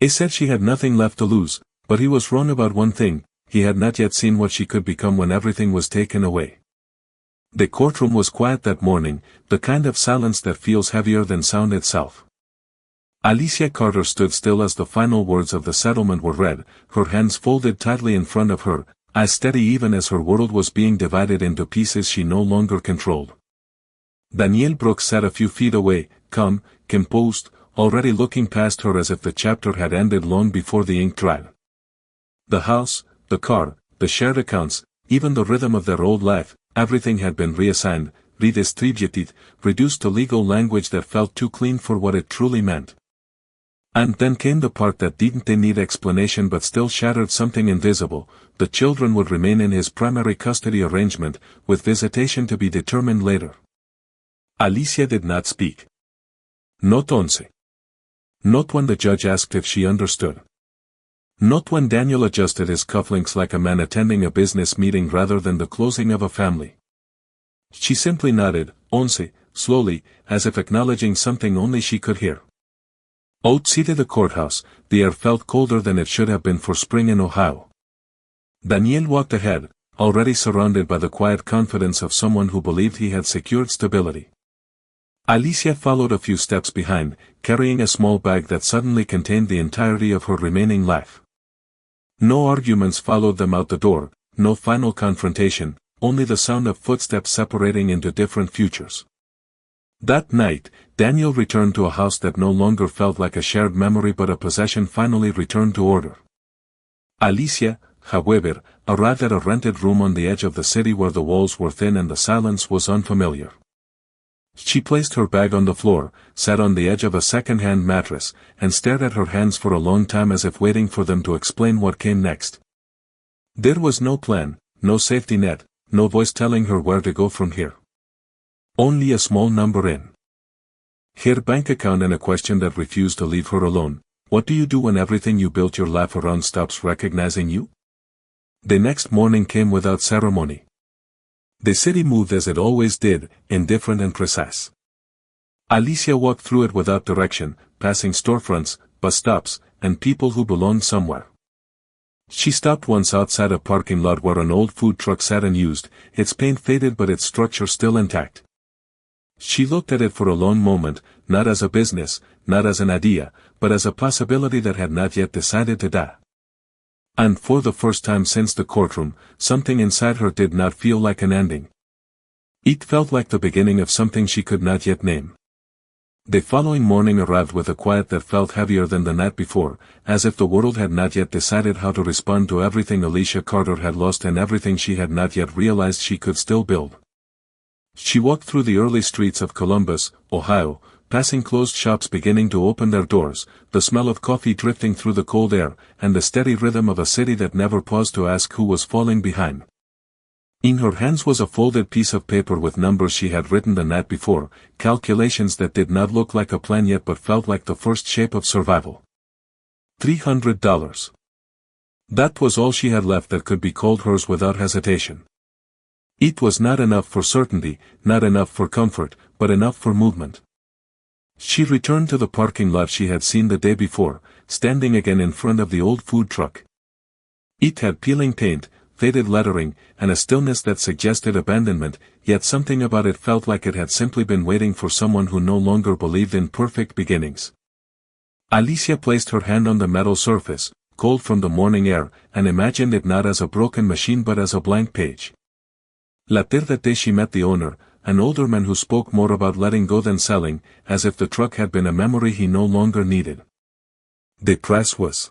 He said she had nothing left to lose, but he was wrong about one thing: he had not yet seen what she could become when everything was taken away. The courtroom was quiet that morning, the kind of silence that feels heavier than sound itself. Alicia Carter stood still as the final words of the settlement were read, her hands folded tightly in front of her, as steady even as her world was being divided into pieces she no longer controlled. Danielle Brooks sat a few feet away, calm, composed, already looking past her as if the chapter had ended long before the ink dried. The house, the car, the shared accounts, even the rhythm of their old life, everything had been reassigned, redistributed, reduced to legal language that felt too clean for what it truly meant. And then came the part that didn't need explanation but still shattered something invisible: the children would remain in his primary custody arrangement, with visitation to be determined later. Alicia did not speak. Not once. Not when the judge asked if she understood. Not when Daniel adjusted his cufflinks like a man attending a business meeting rather than the closing of a family. She simply nodded, once, slowly, as if acknowledging something only she could hear. Outside the courthouse, the air felt colder than it should have been for spring in Ohio. Daniel walked ahead, already surrounded by the quiet confidence of someone who believed he had secured stability. Alicia followed a few steps behind, carrying a small bag that suddenly contained the entirety of her remaining life. No arguments followed them out the door, no final confrontation, only the sound of footsteps separating into different futures. That night, Daniel returned to a house that no longer felt like a shared memory but a possession finally returned to order. Alicia, however, arrived at a rented room on the edge of the city where the walls were thin and the silence was unfamiliar. She placed her bag on the floor, sat on the edge of a second-hand mattress, and stared at her hands for a long time as if waiting for them to explain what came next. There was no plan, no safety net, no voice telling her where to go from here. Only a small number in her bank account and a question that refused to leave her alone: what do you do when everything you built your life around stops recognizing you? The next morning came without ceremony. The city moved as it always did, indifferent and precise. Alicia walked through it without direction, passing storefronts, bus stops, and people who belonged somewhere. She stopped once outside a parking lot where an old food truck sat unused, its paint faded but its structure still intact. She looked at it for a long moment, not as a business, not as an idea, but as a possibility that had not yet decided to die. And for the first time since the courtroom, something inside her did not feel like an ending. It felt like the beginning of something she could not yet name. The following morning arrived with a quiet that felt heavier than the night before, as if the world had not yet decided how to respond to everything Alicia Carter had lost and everything she had not yet realized she could still build. She walked through the early streets of Columbus, Ohio, passing closed shops beginning to open their doors, the smell of coffee drifting through the cold air, and the steady rhythm of a city that never paused to ask who was falling behind. In her hands was a folded piece of paper with numbers she had written the night before, calculations that did not look like a plan yet but felt like the first shape of survival. $300. That was all she had left that could be called hers without hesitation. It was not enough for certainty, not enough for comfort, but enough for movement. She returned to the parking lot she had seen the day before, standing again in front of the old food truck. It had peeling paint, faded lettering, and a stillness that suggested abandonment, yet something about it felt like it had simply been waiting for someone who no longer believed in perfect beginnings. Alicia placed her hand on the metal surface, cold from the morning air, and imagined it not as a broken machine but as a blank page. Later that day she met the owner, an older man who spoke more about letting go than selling, as if the truck had been a memory he no longer needed. The price was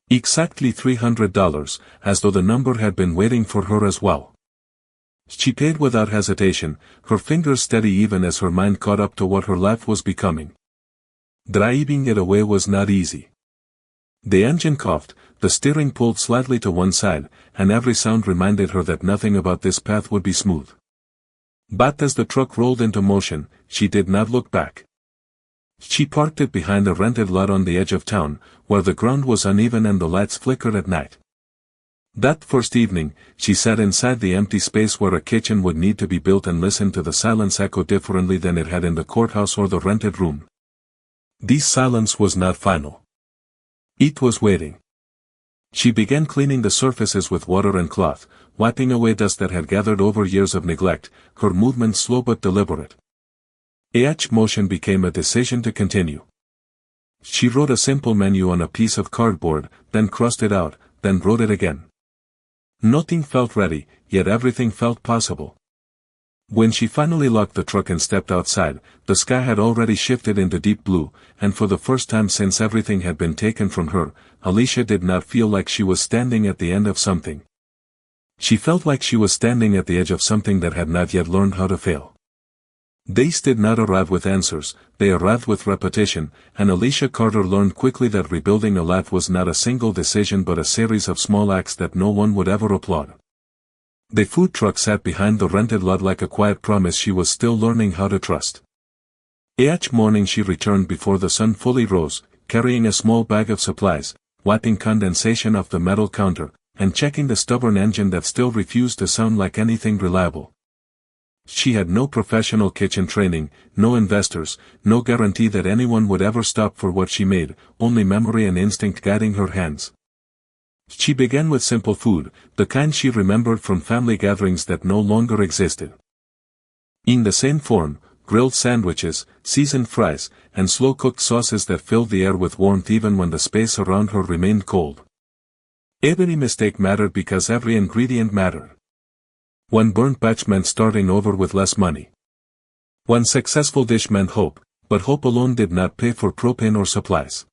exactly $300, as though the number had been waiting for her as well. She paid without hesitation, her fingers steady even as her mind caught up to what her life was becoming. Driving it away was not easy. The engine coughed, the steering pulled slightly to one side, and every sound reminded her that nothing about this path would be smooth. But as the truck rolled into motion, she did not look back. She parked it behind a rented lot on the edge of town, where the ground was uneven and the lights flickered at night. That first evening, she sat inside the empty space where a kitchen would need to be built and listened to the silence echo differently than it had in the courthouse or the rented room. This silence was not final. It was waiting. She began cleaning the surfaces with water and cloth, wiping away dust that had gathered over years of neglect, her movements slow but deliberate. Each motion became a decision to continue. She wrote a simple menu on a piece of cardboard, then crossed it out, then wrote it again. Nothing felt ready, yet everything felt possible. When she finally locked the truck and stepped outside, the sky had already shifted into deep blue, and for the first time since everything had been taken from her, Alicia did not feel like she was standing at the end of something. She felt like she was standing at the edge of something that had not yet learned how to fail. Days did not arrive with answers, they arrived with repetition, and Alicia Carter learned quickly that rebuilding a life was not a single decision but a series of small acts that no one would ever applaud. The food truck sat behind the rented lot like a quiet promise she was still learning how to trust. Each morning she returned before the sun fully rose, carrying a small bag of supplies, wiping condensation off the metal counter, and checking the stubborn engine that still refused to sound like anything reliable. She had no professional kitchen training, no investors, no guarantee that anyone would ever stop for what she made, only memory and instinct guiding her hands. She began with simple food, the kind she remembered from family gatherings that no longer existed. In the same form, grilled sandwiches, seasoned fries, and slow-cooked sauces that filled the air with warmth even when the space around her remained cold. Every mistake mattered because every ingredient mattered. One burnt batch meant starting over with less money. One successful dish meant hope, but hope alone did not pay for propane or supplies.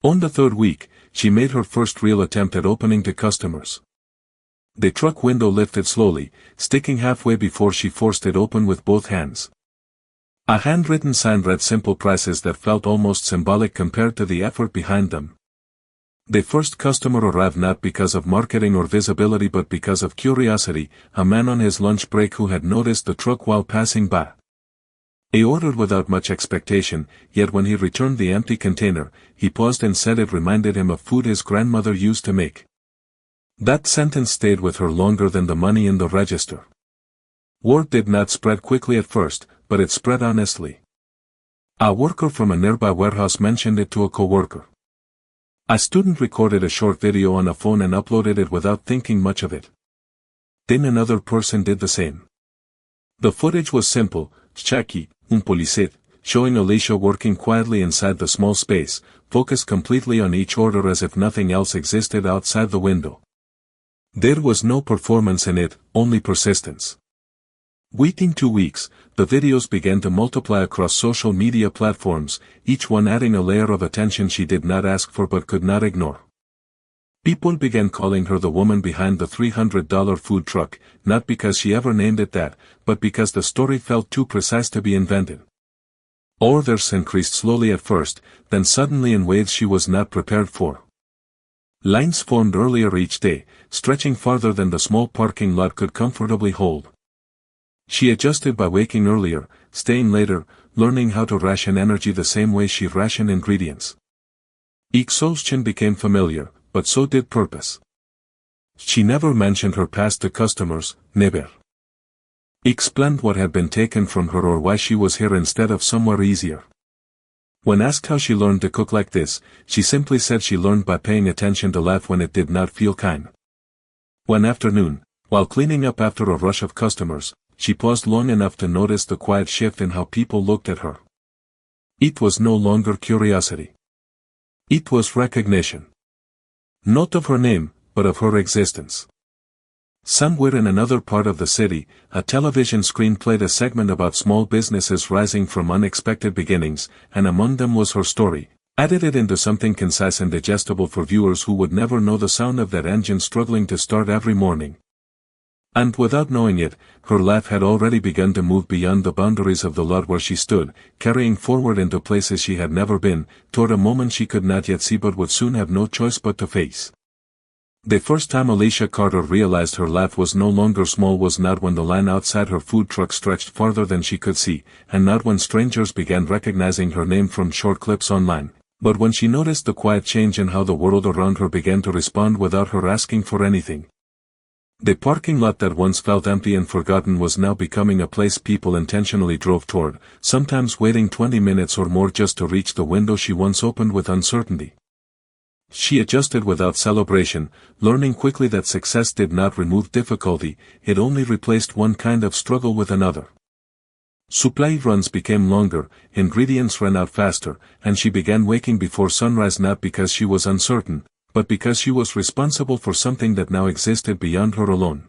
On the third week, she made her first real attempt at opening to customers. The truck window lifted slowly, sticking halfway before she forced it open with both hands. A handwritten sign read simple prices that felt almost symbolic compared to the effort behind them. The first customer arrived not because of marketing or visibility but because of curiosity, a man on his lunch break who had noticed the truck while passing by. He ordered without much expectation, yet when he returned the empty container, he paused and said it reminded him of food his grandmother used to make. That sentence stayed with her longer than the money in the register. Word did not spread quickly at first, but it spread honestly. A worker from a nearby warehouse mentioned it to a coworker. A student recorded a short video on a phone and uploaded it without thinking much of it. Then another person did the same. The footage was simple, shaky, unpoliced, showing Alicia working quietly inside the small space, focused completely on each order as if nothing else existed outside the window. There was no performance in it, only persistence. Within 2 weeks, the videos began to multiply across social media platforms, each one adding a layer of attention she did not ask for but could not ignore. People began calling her the woman behind the $300 food truck, not because she ever named it that, but because the story felt too precise to be invented. Orders increased slowly at first, then suddenly in waves she was not prepared for. Lines formed earlier each day, stretching farther than the small parking lot could comfortably hold. She adjusted by waking earlier, staying later, learning how to ration energy the same way she rationed ingredients. Exhaustion became familiar, but so did purpose. She never mentioned her past to customers, never explained what had been taken from her or why she was here instead of somewhere easier. When asked how she learned to cook like this, she simply said she learned by paying attention to life when it did not feel kind. One afternoon, while cleaning up after a rush of customers, she paused long enough to notice the quiet shift in how people looked at her. It was no longer curiosity. It was recognition. Not of her name, but of her existence. Somewhere in another part of the city, a television screen played a segment about small businesses rising from unexpected beginnings, and among them was her story, edited into something concise and digestible for viewers who would never know the sound of that engine struggling to start every morning. And without knowing it, her life had already begun to move beyond the boundaries of the lot where she stood, carrying forward into places she had never been, toward a moment she could not yet see but would soon have no choice but to face. The first time Alicia Carter realized her life was no longer small was not when the line outside her food truck stretched farther than she could see, and not when strangers began recognizing her name from short clips online, but when she noticed the quiet change in how the world around her began to respond without her asking for anything. The parking lot that once felt empty and forgotten was now becoming a place people intentionally drove toward, sometimes waiting 20 minutes or more just to reach the window she once opened with uncertainty. She adjusted without celebration, learning quickly that success did not remove difficulty, it only replaced one kind of struggle with another. Supply runs became longer, ingredients ran out faster, and she began waking before sunrise not because she was uncertain, but because she was responsible for something that now existed beyond her alone.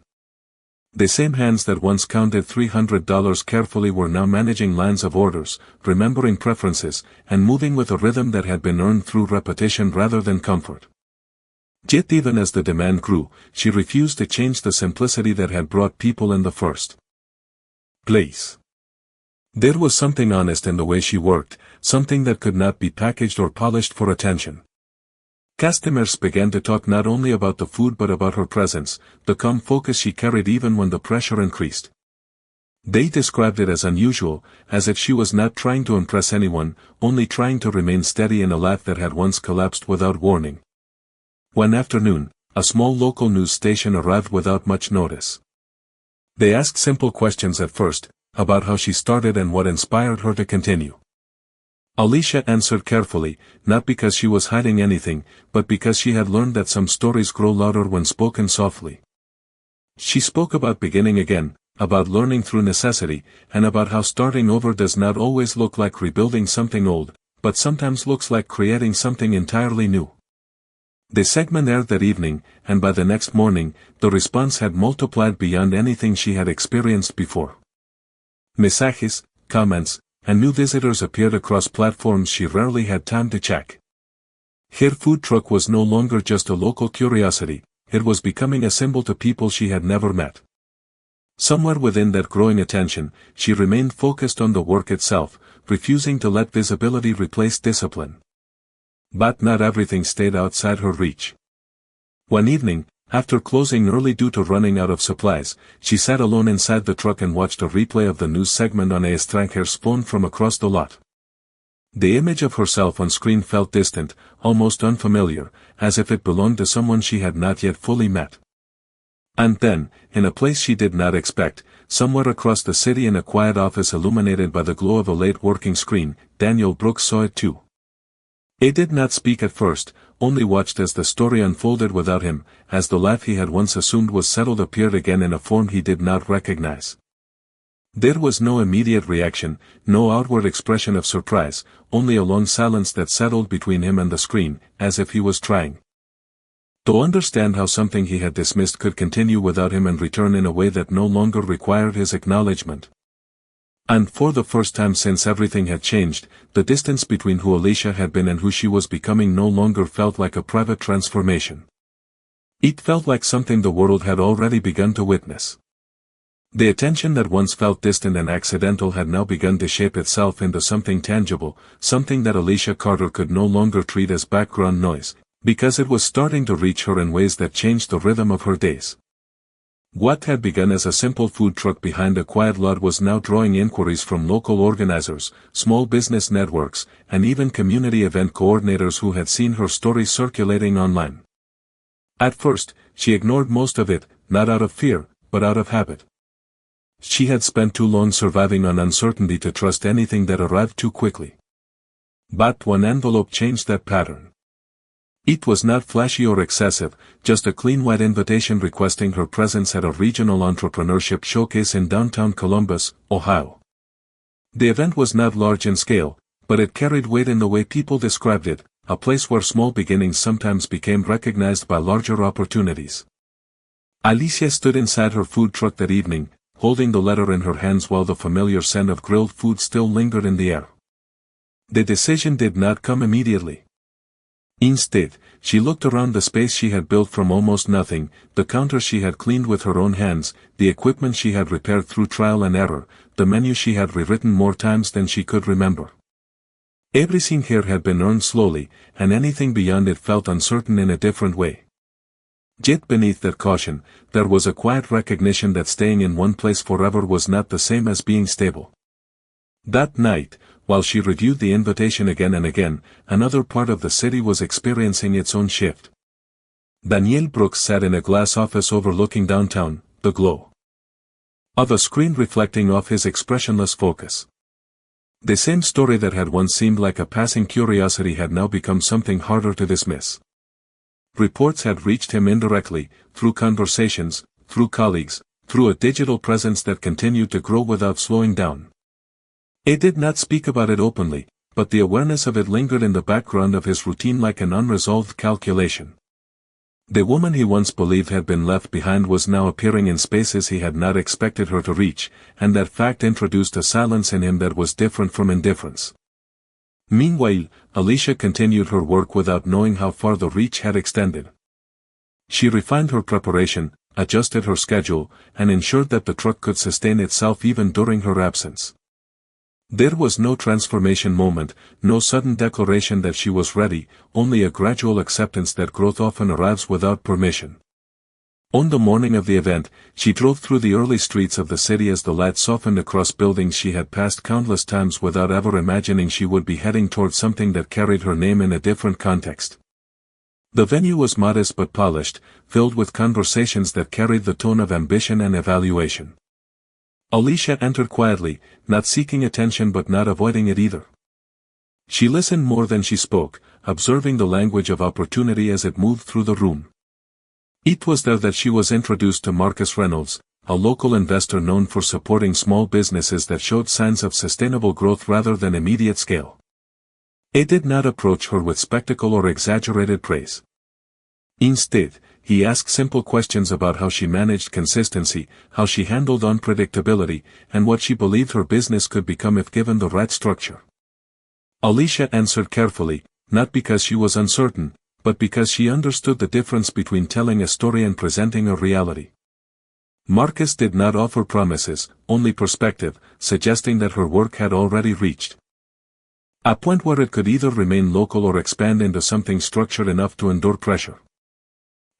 The same hands that once counted $300 carefully were now managing lines of orders, remembering preferences, and moving with a rhythm that had been earned through repetition rather than comfort. Yet even as the demand grew, she refused to change the simplicity that had brought people in the first place. There was something honest in the way she worked, something that could not be packaged or polished for attention. Customers began to talk not only about the food but about her presence, the calm focus she carried even when the pressure increased. They described it as unusual, as if she was not trying to impress anyone, only trying to remain steady in a life that had once collapsed without warning. One afternoon, a small local news station arrived without much notice. They asked simple questions at first, about how she started and what inspired her to continue. Alicia answered carefully, not because she was hiding anything, but because she had learned that some stories grow louder when spoken softly. She spoke about beginning again, about learning through necessity, and about how starting over does not always look like rebuilding something old, but sometimes looks like creating something entirely new. The segment aired that evening, and by the next morning, the response had multiplied beyond anything she had experienced before. Mensajes, comments, and new visitors appeared across platforms she rarely had time to check. Her food truck was no longer just a local curiosity, it was becoming a symbol to people she had never met. Somewhere within that growing attention, she remained focused on the work itself, refusing to let visibility replace discipline. But not everything stayed outside her reach. One evening, after closing early due to running out of supplies, she sat alone inside the truck and watched a replay of the news segment on a extranjero's phone from across the lot. The image of herself on screen felt distant, almost unfamiliar, as if it belonged to someone she had not yet fully met. And then, in a place she did not expect, somewhere across the city in a quiet office illuminated by the glow of a late working screen, Daniel Brooks saw it too. He did not speak at first, only watched as the story unfolded without him, as the life he had once assumed was settled appeared again in a form he did not recognize. There was no immediate reaction, no outward expression of surprise, only a long silence that settled between him and the screen, as if he was trying to understand how something he had dismissed could continue without him and return in a way that no longer required his acknowledgement. And for the first time since everything had changed, the distance between who Alicia had been and who she was becoming no longer felt like a private transformation. It felt like something the world had already begun to witness. The attention that once felt distant and accidental had now begun to shape itself into something tangible, something that Alicia Carter could no longer treat as background noise, because it was starting to reach her in ways that changed the rhythm of her days. What had begun as a simple food truck behind a quiet lot was now drawing inquiries from local organizers, small business networks, and even community event coordinators who had seen her story circulating online. At first, she ignored most of it, not out of fear, but out of habit. She had spent too long surviving on uncertainty to trust anything that arrived too quickly. But one envelope changed that pattern. It was not flashy or excessive, just a clean white invitation requesting her presence at a regional entrepreneurship showcase in downtown Columbus, Ohio. The event was not large in scale, but it carried weight in the way people described it, a place where small beginnings sometimes became recognized by larger opportunities. Alicia stood inside her food truck that evening, holding the letter in her hands while the familiar scent of grilled food still lingered in the air. The decision did not come immediately. Instead, she looked around the space she had built from almost nothing, the counters she had cleaned with her own hands, the equipment she had repaired through trial and error, the menu she had rewritten more times than she could remember. Everything here had been earned slowly, and anything beyond it felt uncertain in a different way. Yet beneath that caution, there was a quiet recognition that staying in one place forever was not the same as being stable. That night, while she reviewed the invitation again and again, another part of the city was experiencing its own shift. Daniel Brooks sat in a glass office overlooking downtown, the glow of a screen reflecting off his expressionless focus. The same story that had once seemed like a passing curiosity had now become something harder to dismiss. Reports had reached him indirectly, through conversations, through colleagues, through a digital presence that continued to grow without slowing down. He did not speak about it openly, but the awareness of it lingered in the background of his routine like an unresolved calculation. The woman he once believed had been left behind was now appearing in spaces he had not expected her to reach, and that fact introduced a silence in him that was different from indifference. Meanwhile, Alicia continued her work without knowing how far the reach had extended. She refined her preparation, adjusted her schedule, and ensured that the truck could sustain itself even during her absence. There was no transformation moment, no sudden declaration that she was ready, only a gradual acceptance that growth often arrives without permission. On the morning of the event, she drove through the early streets of the city as the light softened across buildings she had passed countless times without ever imagining she would be heading towards something that carried her name in a different context. The venue was modest but polished, filled with conversations that carried the tone of ambition and evaluation. Alicia entered quietly, not seeking attention but not avoiding it either. She listened more than she spoke, observing the language of opportunity as it moved through the room. It was there that she was introduced to Marcus Reynolds, a local investor known for supporting small businesses that showed signs of sustainable growth rather than immediate scale. He did not approach her with spectacle or exaggerated praise. Instead, he asked simple questions about how she managed consistency, how she handled unpredictability, and what she believed her business could become if given the right structure. Alicia answered carefully, not because she was uncertain, but because she understood the difference between telling a story and presenting a reality. Marcus did not offer promises, only perspective, suggesting that her work had already reached a point where it could either remain local or expand into something structured enough to endure pressure.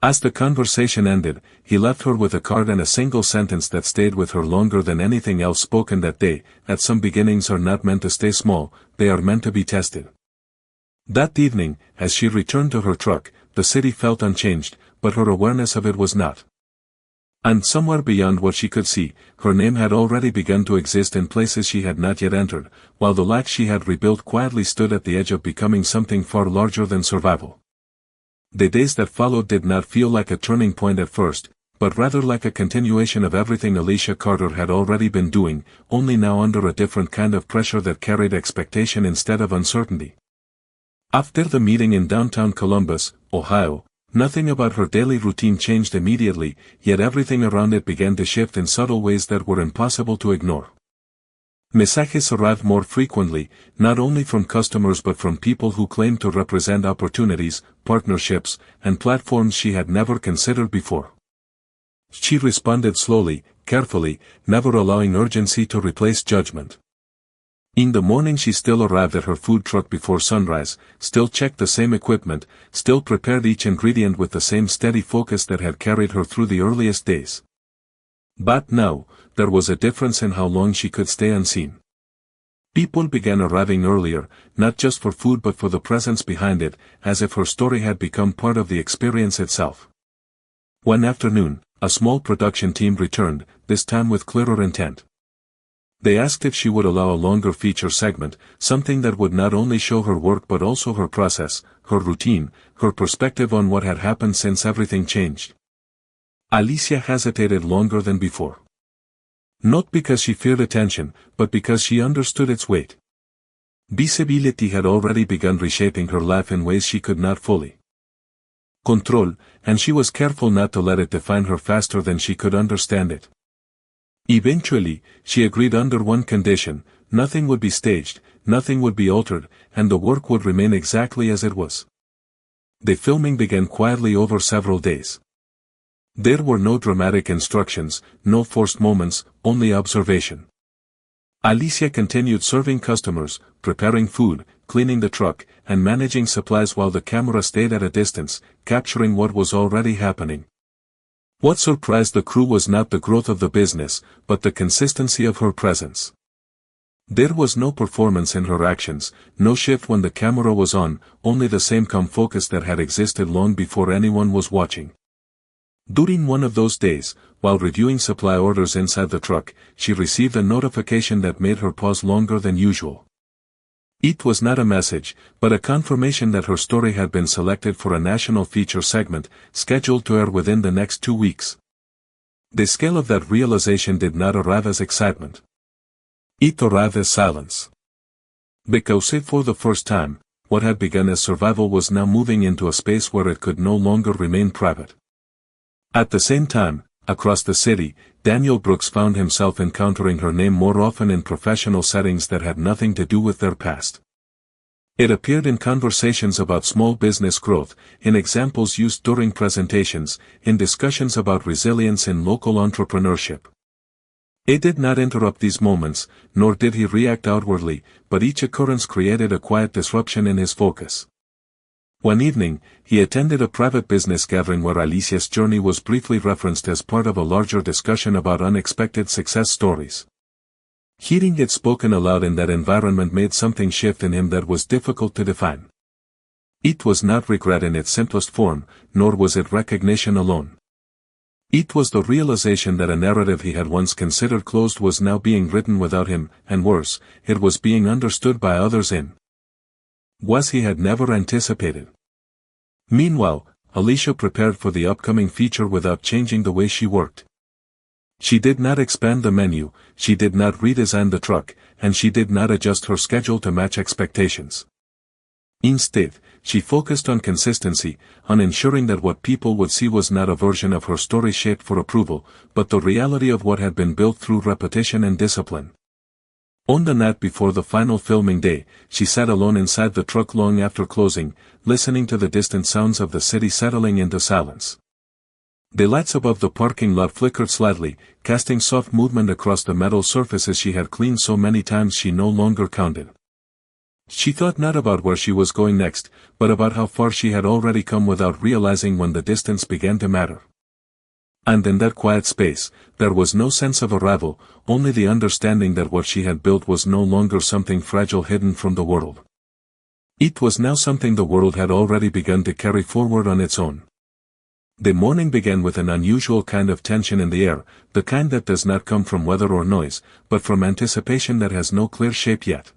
As the conversation ended, he left her with a card and a single sentence that stayed with her longer than anything else spoken that day: that some beginnings are not meant to stay small, they are meant to be tested. That evening, as she returned to her truck, the city felt unchanged, but her awareness of it was not. And somewhere beyond what she could see, her name had already begun to exist in places she had not yet entered, while the life she had rebuilt quietly stood at the edge of becoming something far larger than survival. The days that followed did not feel like a turning point at first, but rather like a continuation of everything Alicia Carter had already been doing, only now under a different kind of pressure that carried expectation instead of uncertainty. After the meeting in downtown Columbus, Ohio, nothing about her daily routine changed immediately, yet everything around it began to shift in subtle ways that were impossible to ignore. Mensajes arrived more frequently, not only from customers but from people who claimed to represent opportunities, partnerships, and platforms she had never considered before. She responded slowly, carefully, never allowing urgency to replace judgment. In the morning she still arrived at her food truck before sunrise, still checked the same equipment, still prepared each ingredient with the same steady focus that had carried her through the earliest days. But now, there was a difference in how long she could stay unseen. People began arriving earlier, not just for food but for the presence behind it, as if her story had become part of the experience itself. One afternoon, a small production team returned, this time with clearer intent. They asked if she would allow a longer feature segment, something that would not only show her work but also her process, her routine, her perspective on what had happened since everything changed. Alicia hesitated longer than before. Not because she feared attention, but because she understood its weight. Visibility had already begun reshaping her life in ways she could not fully control, and she was careful not to let it define her faster than she could understand it. Eventually, she agreed under one condition: nothing would be staged, nothing would be altered, and the work would remain exactly as it was. The filming began quietly over several days. There were no dramatic instructions, no forced moments, only observation. Alicia continued serving customers, preparing food, cleaning the truck, and managing supplies while the camera stayed at a distance, capturing what was already happening. What surprised the crew was not the growth of the business, but the consistency of her presence. There was no performance in her actions, no shift when the camera was on, only the same calm focus that had existed long before anyone was watching. During one of those days, while reviewing supply orders inside the truck, she received a notification that made her pause longer than usual. It was not a message, but a confirmation that her story had been selected for a national feature segment, scheduled to air within the next 2 weeks. The scale of that realization did not arrive as excitement. It arrived as silence. Because for the first time, what had begun as survival was now moving into a space where it could no longer remain private. At the same time, across the city, Daniel Brooks found himself encountering her name more often in professional settings that had nothing to do with their past. It appeared in conversations about small business growth, in examples used during presentations, in discussions about resilience in local entrepreneurship. It did not interrupt these moments, nor did he react outwardly, but each occurrence created a quiet disruption in his focus. One evening, he attended a private business gathering where Alicia's journey was briefly referenced as part of a larger discussion about unexpected success stories. Hearing it spoken aloud in that environment made something shift in him that was difficult to define. It was not regret in its simplest form, nor was it recognition alone. It was the realization that a narrative he had once considered closed was now being written without him, and worse, it was being understood by others in ways he had never anticipated. Meanwhile, Alicia prepared for the upcoming feature without changing the way she worked. She did not expand the menu, she did not redesign the truck, and she did not adjust her schedule to match expectations. Instead, she focused on consistency, on ensuring that what people would see was not a version of her story shaped for approval, but the reality of what had been built through repetition and discipline. On the night before the final filming day, she sat alone inside the truck long after closing, listening to the distant sounds of the city settling into silence. The lights above the parking lot flickered slightly, casting soft movement across the metal surfaces she had cleaned so many times she no longer counted. She thought not about where she was going next, but about how far she had already come without realizing when the distance began to matter. And in that quiet space, there was no sense of arrival, only the understanding that what she had built was no longer something fragile hidden from the world. It was now something the world had already begun to carry forward on its own. The morning began with an unusual kind of tension in the air, the kind that does not come from weather or noise, but from anticipation that has no clear shape yet.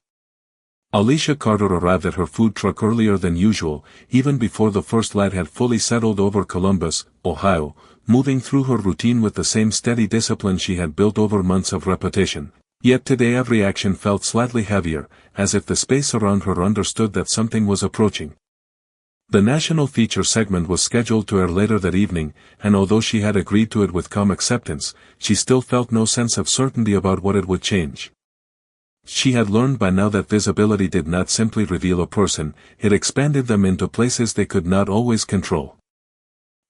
Alicia Carter arrived at her food truck earlier than usual, even before the first light had fully settled over Columbus, Ohio, moving through her routine with the same steady discipline she had built over months of repetition. Yet today every action felt slightly heavier, as if the space around her understood that something was approaching. The national feature segment was scheduled to air later that evening, and although she had agreed to it with calm acceptance, she still felt no sense of certainty about what it would change. She had learned by now that visibility did not simply reveal a person, it expanded them into places they could not always control.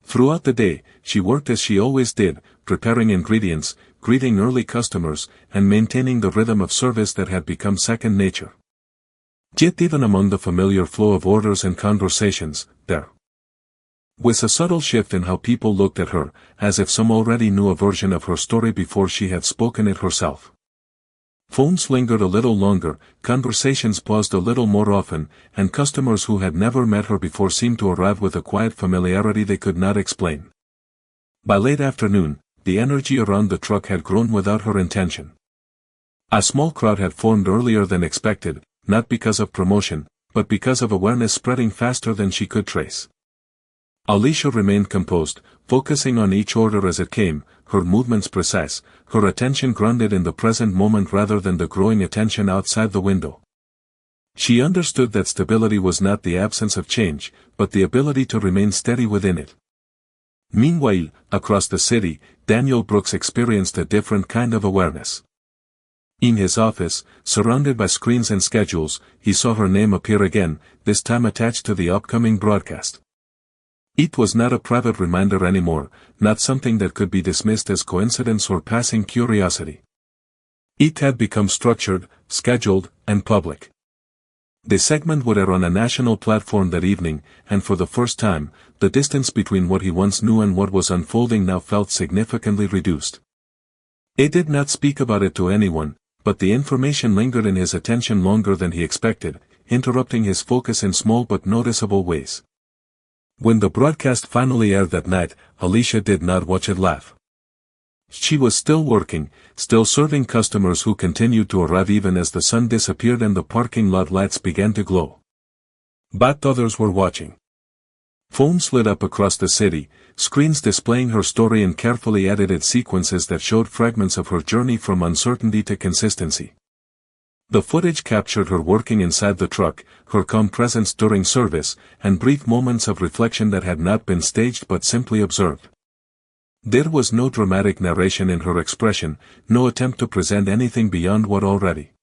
Throughout the day, she worked as she always did, preparing ingredients, greeting early customers, and maintaining the rhythm of service that had become second nature. Yet even among the familiar flow of orders and conversations, there was a subtle shift in how people looked at her, as if some already knew a version of her story before she had spoken it herself. Phones lingered a little longer, conversations paused a little more often, and customers who had never met her before seemed to arrive with a quiet familiarity they could not explain. By late afternoon, the energy around the truck had grown without her intention. A small crowd had formed earlier than expected, not because of promotion, but because of awareness spreading faster than she could trace. Alicia remained composed, focusing on each order as it came, her movements precise, her attention grounded in the present moment rather than the growing attention outside the window. She understood that stability was not the absence of change, but the ability to remain steady within it. Meanwhile, across the city, Daniel Brooks experienced a different kind of awareness. In his office, surrounded by screens and schedules, he saw her name appear again, this time attached to the upcoming broadcast. It was not a private reminder anymore, not something that could be dismissed as coincidence or passing curiosity. It had become structured, scheduled, and public. The segment would air on a national platform that evening, and for the first time, the distance between what he once knew and what was unfolding now felt significantly reduced. He did not speak about it to anyone, but the information lingered in his attention longer than he expected, interrupting his focus in small but noticeable ways. When the broadcast finally aired that night, Alicia did not watch it live. She was still working, still serving customers who continued to arrive even as the sun disappeared and the parking lot lights began to glow. But others were watching. Phones lit up across the city, screens displaying her story in carefully edited sequences that showed fragments of her journey from uncertainty to consistency. The footage captured her working inside the truck, her calm presence during service, and brief moments of reflection that had not been staged but simply observed. There was no dramatic narration in her expression, no attempt to present anything beyond what already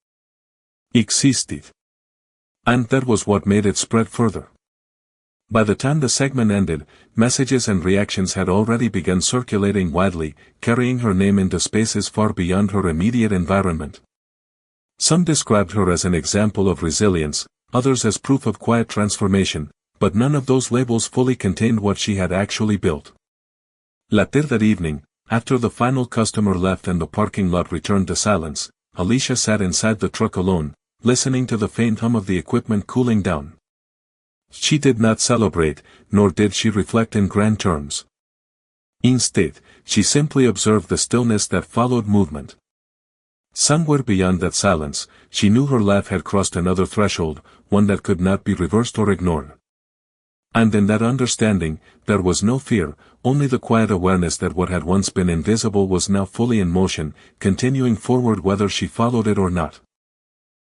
existed. And that was what made it spread further. By the time the segment ended, messages and reactions had already begun circulating widely, carrying her name into spaces far beyond her immediate environment. Some described her as an example of resilience, others as proof of quiet transformation, but none of those labels fully contained what she had actually built. Later that evening, after the final customer left and the parking lot returned to silence, Alicia sat inside the truck alone, listening to the faint hum of the equipment cooling down. She did not celebrate, nor did she reflect in grand terms. Instead, she simply observed the stillness that followed movement. Somewhere beyond that silence, she knew her life had crossed another threshold, one that could not be reversed or ignored. And in that understanding, there was no fear, only the quiet awareness that what had once been invisible was now fully in motion, continuing forward whether she followed it or not.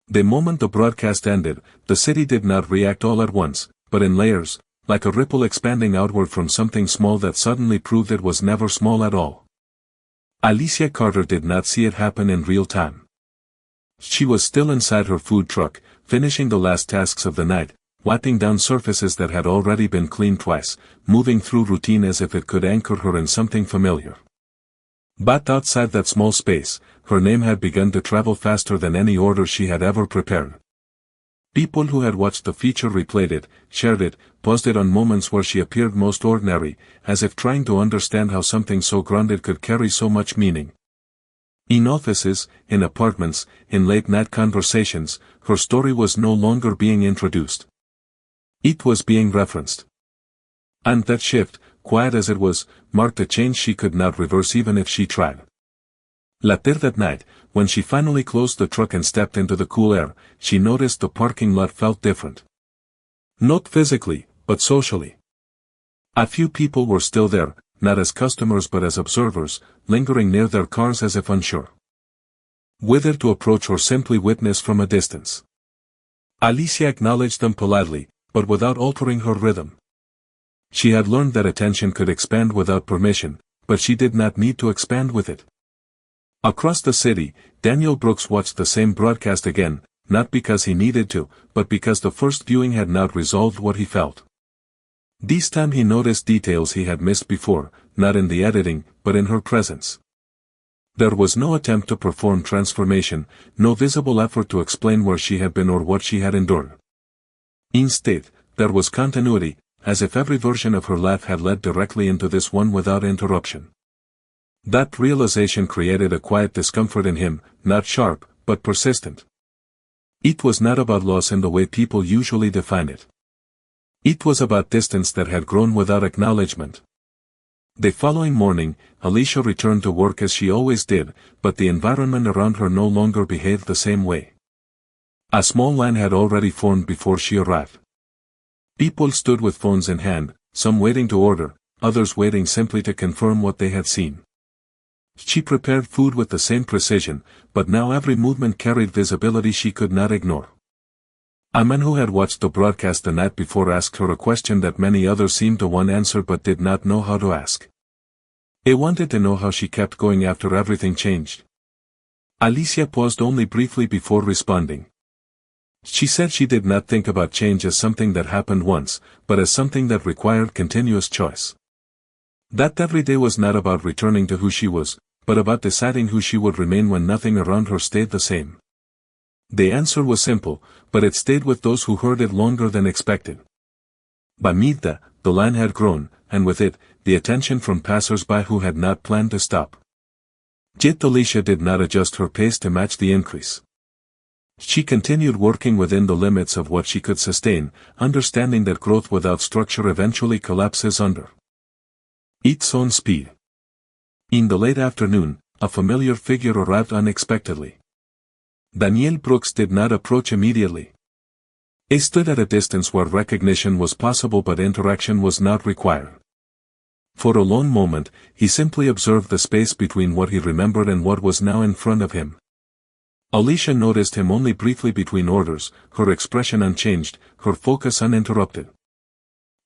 The moment the broadcast ended, the city did not react all at once, but in layers, like a ripple expanding outward from something small that suddenly proved it was never small at all. Alicia Carter did not see it happen in real time. She was still inside her food truck, finishing the last tasks of the night, wiping down surfaces that had already been cleaned twice, moving through routine as if it could anchor her in something familiar. But outside that small space, her name had begun to travel faster than any order she had ever prepared. People who had watched the feature replayed it, shared it, paused it on moments where she appeared most ordinary, as if trying to understand how something so grounded could carry so much meaning. In offices, in apartments, in late-night conversations, her story was no longer being introduced. It was being referenced. And that shift, quiet as it was, marked a change she could not reverse even if she tried. Later that night, when she finally closed the truck and stepped into the cool air, she noticed the parking lot felt different. Not physically, but socially. A few people were still there, not as customers but as observers, lingering near their cars as if unsure whether to approach or simply witness from a distance. Alicia acknowledged them politely, but without altering her rhythm. She had learned that attention could expand without permission, but she did not need to expand with it. Across the city, Daniel Brooks watched the same broadcast again, not because he needed to, but because the first viewing had not resolved what he felt. This time he noticed details he had missed before, not in the editing, but in her presence. There was no attempt to perform transformation, no visible effort to explain where she had been or what she had endured. Instead, there was continuity, as if every version of her life had led directly into this one without interruption. That realization created a quiet discomfort in him, not sharp, but persistent. It was not about loss in the way people usually define it. It was about distance that had grown without acknowledgement. The following morning, Alicia returned to work as she always did, but the environment around her no longer behaved the same way. A small line had already formed before she arrived. People stood with phones in hand, some waiting to order, others waiting simply to confirm what they had seen. She prepared food with the same precision, but now every movement carried visibility she could not ignore. A man who had watched the broadcast the night before asked her a question that many others seemed to want answered but did not know how to ask. He wanted to know how she kept going after everything changed. Alicia paused only briefly before responding. She said she did not think about change as something that happened once, but as something that required continuous choice. That every day was not about returning to who she was, but about deciding who she would remain when nothing around her stayed the same. The answer was simple, but it stayed with those who heard it longer than expected. By midday, the line had grown, and with it, the attention from passers-by who had not planned to stop. Yet Alicia did not adjust her pace to match the increase. She continued working within the limits of what she could sustain, understanding that growth without structure eventually collapses under its own speed. In the late afternoon, a familiar figure arrived unexpectedly. Danielle Brooks did not approach immediately. He stood at a distance where recognition was possible but interaction was not required. For a long moment, he simply observed the space between what he remembered and what was now in front of him. Alicia noticed him only briefly between orders, her expression unchanged, her focus uninterrupted.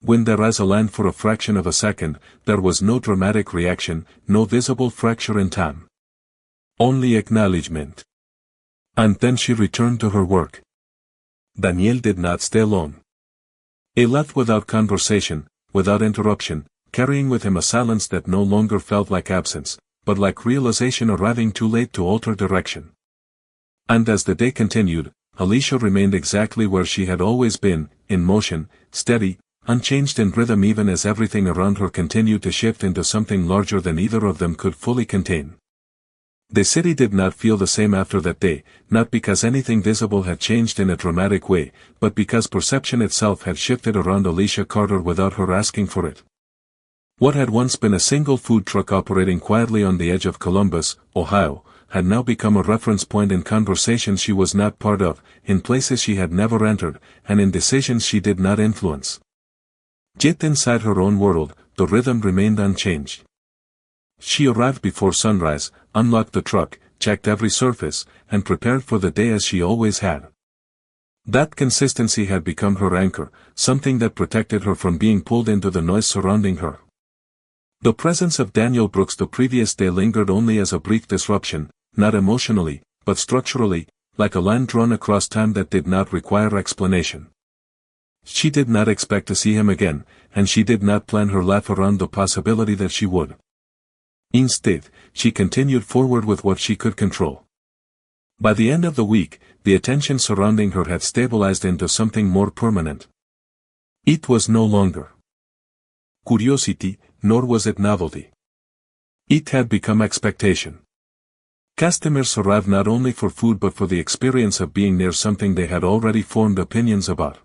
When their eyes aligned for a fraction of a second, there was no dramatic reaction, no visible fracture in time. Only acknowledgement. And then she returned to her work. Danielle did not stay long. He left without conversation, without interruption, carrying with him a silence that no longer felt like absence, but like realization arriving too late to alter direction. And as the day continued, Alicia remained exactly where she had always been, in motion, steady, unchanged in rhythm even as everything around her continued to shift into something larger than either of them could fully contain. The city did not feel the same after that day, not because anything visible had changed in a dramatic way, but because perception itself had shifted around Alicia Carter without her asking for it. What had once been a single food truck operating quietly on the edge of Columbus, Ohio, had now become a reference point in conversations she was not part of, in places she had never entered, and in decisions she did not influence. Yet inside her own world, the rhythm remained unchanged. She arrived before sunrise, unlocked the truck, checked every surface, and prepared for the day as she always had. That consistency had become her anchor, something that protected her from being pulled into the noise surrounding her. The presence of Danielle Brooks the previous day lingered only as a brief disruption, not emotionally, but structurally, like a line drawn across time that did not require explanation. She did not expect to see him again, and she did not plan her life around the possibility that she would. Instead, she continued forward with what she could control. By the end of the week, the attention surrounding her had stabilized into something more permanent. It was no longer curiosity, nor was it novelty. It had become expectation. Customers arrived not only for food but for the experience of being near something they had already formed opinions about.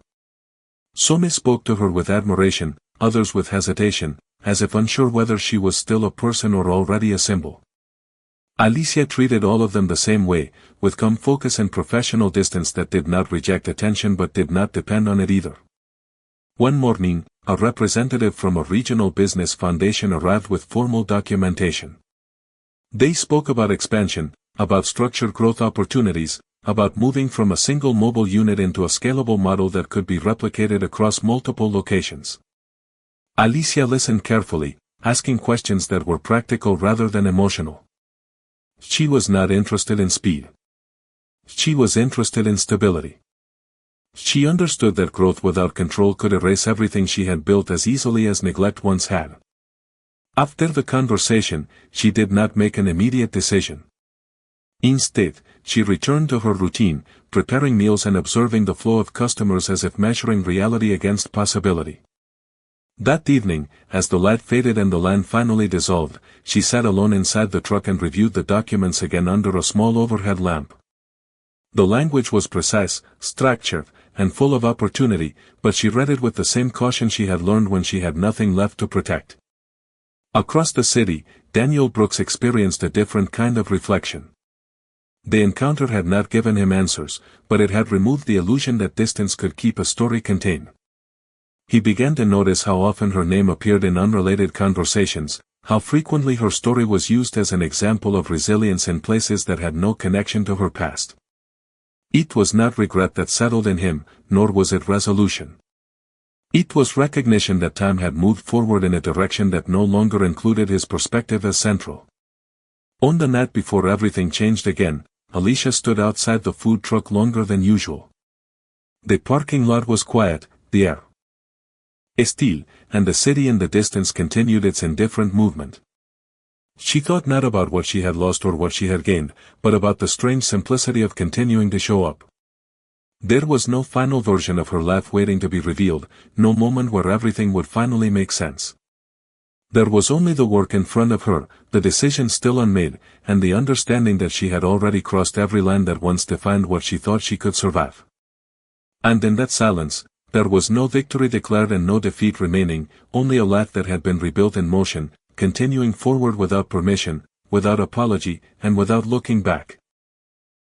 Some spoke to her with admiration, others with hesitation, as if unsure whether she was still a person or already a symbol. Alicia treated all of them the same way, with calm focus and professional distance that did not reject attention but did not depend on it either. One morning, a representative from a regional business foundation arrived with formal documentation. They spoke about expansion, about structured growth opportunities, about moving from a single mobile unit into a scalable model that could be replicated across multiple locations. Alicia listened carefully, asking questions that were practical rather than emotional. She was not interested in speed. She was interested in stability. She understood that growth without control could erase everything she had built as easily as neglect once had. After the conversation, she did not make an immediate decision. Instead, she returned to her routine, preparing meals and observing the flow of customers as if measuring reality against possibility. That evening, as the light faded and the line finally dissolved, she sat alone inside the truck and reviewed the documents again under a small overhead lamp. The language was precise, structured, and full of opportunity, but she read it with the same caution she had learned when she had nothing left to protect. Across the city, Danielle Brooks experienced a different kind of reflection. The encounter had not given him answers, but it had removed the illusion that distance could keep a story contained. He began to notice how often her name appeared in unrelated conversations, how frequently her story was used as an example of resilience in places that had no connection to her past. It was not regret that settled in him, nor was it resolution. It was recognition that time had moved forward in a direction that no longer included his perspective as central. On the night before everything changed again, Alicia stood outside the food truck longer than usual. The parking lot was quiet, the air still, and the city in the distance continued its indifferent movement. She thought not about what she had lost or what she had gained, but about the strange simplicity of continuing to show up. There was no final version of her life waiting to be revealed, no moment where everything would finally make sense. There was only the work in front of her, the decision still unmade, and the understanding that she had already crossed every line that once defined what she thought she could survive. And in that silence, there was no victory declared and no defeat remaining, only a life that had been rebuilt in motion, continuing forward without permission, without apology, and without looking back.